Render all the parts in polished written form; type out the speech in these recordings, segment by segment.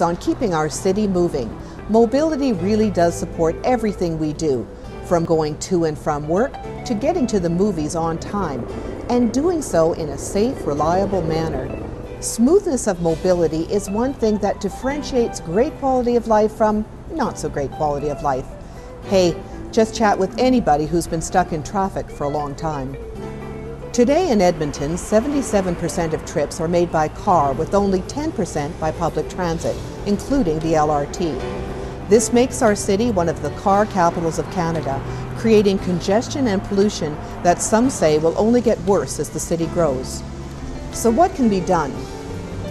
On keeping our city moving. Mobility really does support everything we do, from going to and from work to getting to the movies on time, and doing so in a safe, reliable manner. Smoothness of mobility is one thing that differentiates great quality of life from not so great quality of life. Hey, just chat with anybody who's been stuck in traffic for a long time. Today in Edmonton, 77% of trips are made by car, with only 10% by public transit, including the LRT. This makes our city one of the car capitals of Canada, creating congestion and pollution that some say will only get worse as the city grows. So what can be done?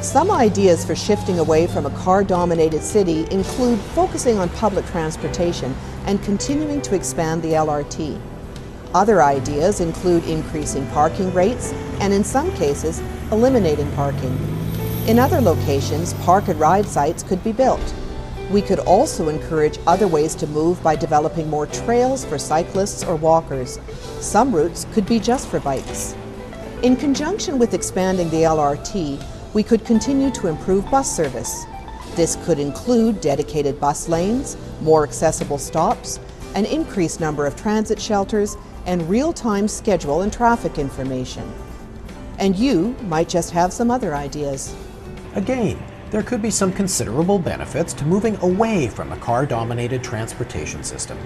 Some ideas for shifting away from a car-dominated city include focusing on public transportation and continuing to expand the LRT. Other ideas include increasing parking rates and, in some cases, eliminating parking. In other locations, park and ride sites could be built. We could also encourage other ways to move by developing more trails for cyclists or walkers. Some routes could be just for bikes. In conjunction with expanding the LRT, we could continue to improve bus service. This could include dedicated bus lanes, more accessible stops, an increased number of transit shelters, and real-time schedule and traffic information. And you might just have some other ideas. Again, there could be some considerable benefits to moving away from a car-dominated transportation system.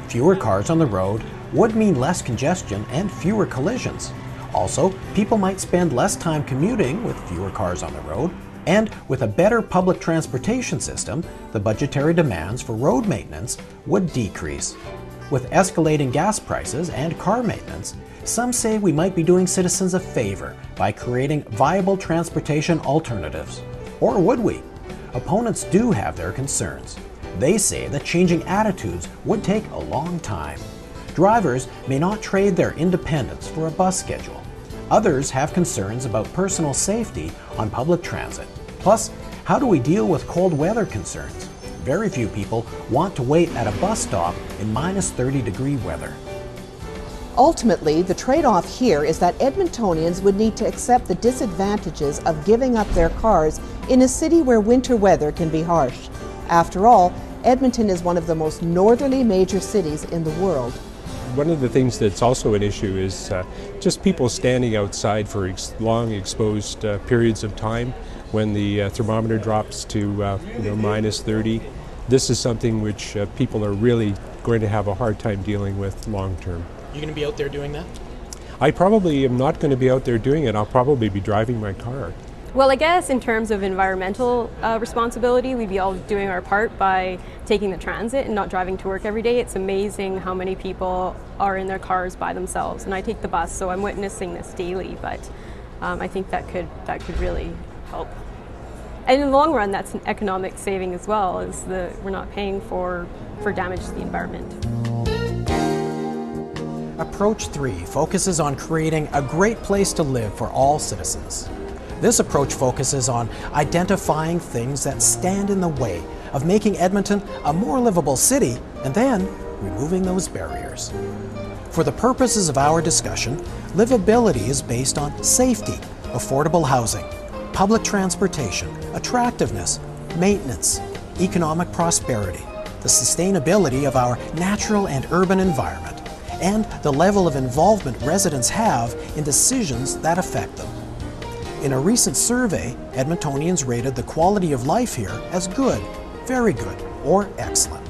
Fewer cars on the road would mean less congestion and fewer collisions. Also, people might spend less time commuting with fewer cars on the road, and with a better public transportation system, the budgetary demands for road maintenance would decrease. With escalating gas prices and car maintenance, some say we might be doing citizens a favor by creating viable transportation alternatives. Or would we? Opponents do have their concerns. They say that changing attitudes would take a long time. Drivers may not trade their independence for a bus schedule. Others have concerns about personal safety on public transit. Plus, how do we deal with cold weather concerns? Very few people want to wait at a bus stop in minus 30-degree weather. Ultimately, the trade-off here is that Edmontonians would need to accept the disadvantages of giving up their cars in a city where winter weather can be harsh. After all, Edmonton is one of the most northerly major cities in the world. One of the things that's also an issue is just people standing outside for long exposed periods of time when the thermometer drops to minus 30. This is something which people are really going to have a hard time dealing with long term. You're going to be out there doing that? I probably am not going to be out there doing it. I'll probably be driving my car. Well, I guess in terms of environmental responsibility, we'd be all doing our part by taking the transit and not driving to work every day. It's amazing how many people are in their cars by themselves. And I take the bus, so I'm witnessing this daily, but I think that could really help. And in the long run, that's an economic saving as well, as we're not paying for damage to the environment. Approach 3 focuses on creating a great place to live for all citizens. This approach focuses on identifying things that stand in the way of making Edmonton a more livable city and then removing those barriers. For the purposes of our discussion, livability is based on safety, affordable housing, public transportation, attractiveness, maintenance, economic prosperity, the sustainability of our natural and urban environment, and the level of involvement residents have in decisions that affect them. In a recent survey, Edmontonians rated the quality of life here as good, very good, or excellent.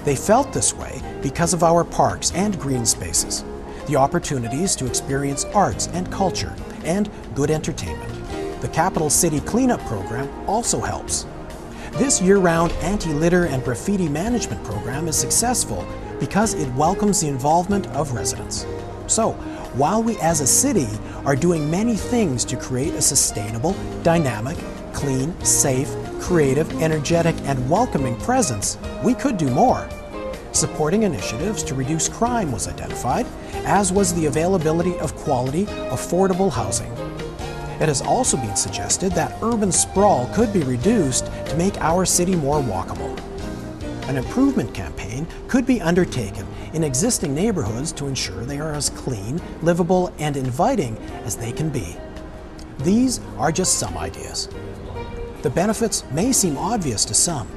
They felt this way because of our parks and green spaces, the opportunities to experience arts and culture, and good entertainment. The Capital City Cleanup Program also helps. This year-round anti-litter and graffiti management program is successful because it welcomes the involvement of residents. So, while we as a city are doing many things to create a sustainable, dynamic, clean, safe, creative, energetic, and welcoming presence, we could do more. Supporting initiatives to reduce crime was identified, as was the availability of quality, affordable housing. It has also been suggested that urban sprawl could be reduced to make our city more walkable. An improvement campaign could be undertaken in existing neighborhoods to ensure they are as clean, livable, and inviting as they can be. These are just some ideas. The benefits may seem obvious to some.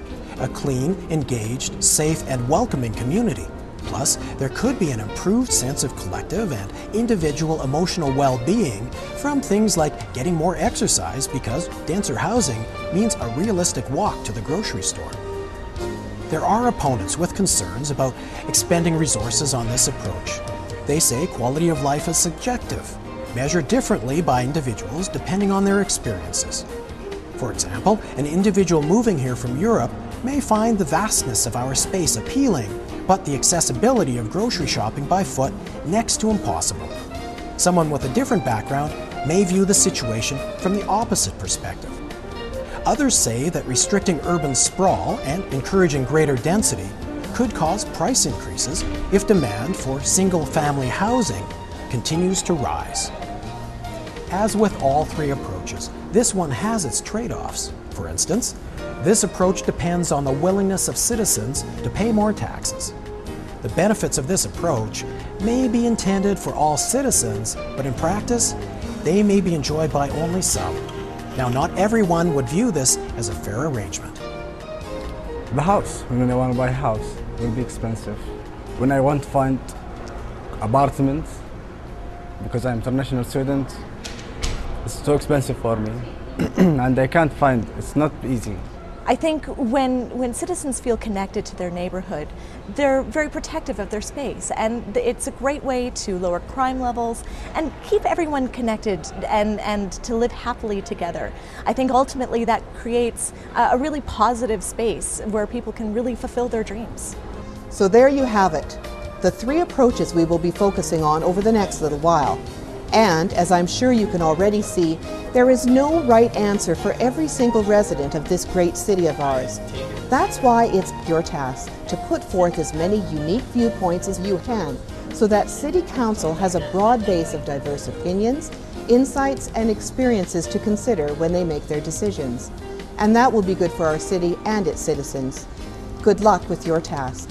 A clean, engaged, safe, and welcoming community. Plus, there could be an improved sense of collective and individual emotional well-being from things like getting more exercise because denser housing means a realistic walk to the grocery store. There are opponents with concerns about expending resources on this approach. They say quality of life is subjective, measured differently by individuals depending on their experiences. For example, an individual moving here from Europe may find the vastness of our space appealing, but the accessibility of grocery shopping by foot next to impossible. Someone with a different background may view the situation from the opposite perspective. Others say that restricting urban sprawl and encouraging greater density could cause price increases if demand for single-family housing continues to rise. As with all three approaches, this one has its trade-offs. For instance, this approach depends on the willingness of citizens to pay more taxes. The benefits of this approach may be intended for all citizens, but in practice, they may be enjoyed by only some. Now, not everyone would view this as a fair arrangement. The house, when I want to buy a house, will be expensive. When I want to find apartments, because I'm an international student, it's too expensive for me. And I can't find, it's not easy. I think when citizens feel connected to their neighborhood, they're very protective of their space, and it's a great way to lower crime levels and keep everyone connected and to live happily together. I think ultimately that creates a really positive space where people can really fulfill their dreams. So there you have it, the three approaches we will be focusing on over the next little while. And, as I'm sure you can already see, there is no right answer for every single resident of this great city of ours. That's why it's your task to put forth as many unique viewpoints as you can, so that City Council has a broad base of diverse opinions, insights, and experiences to consider when they make their decisions. And that will be good for our city and its citizens. Good luck with your task.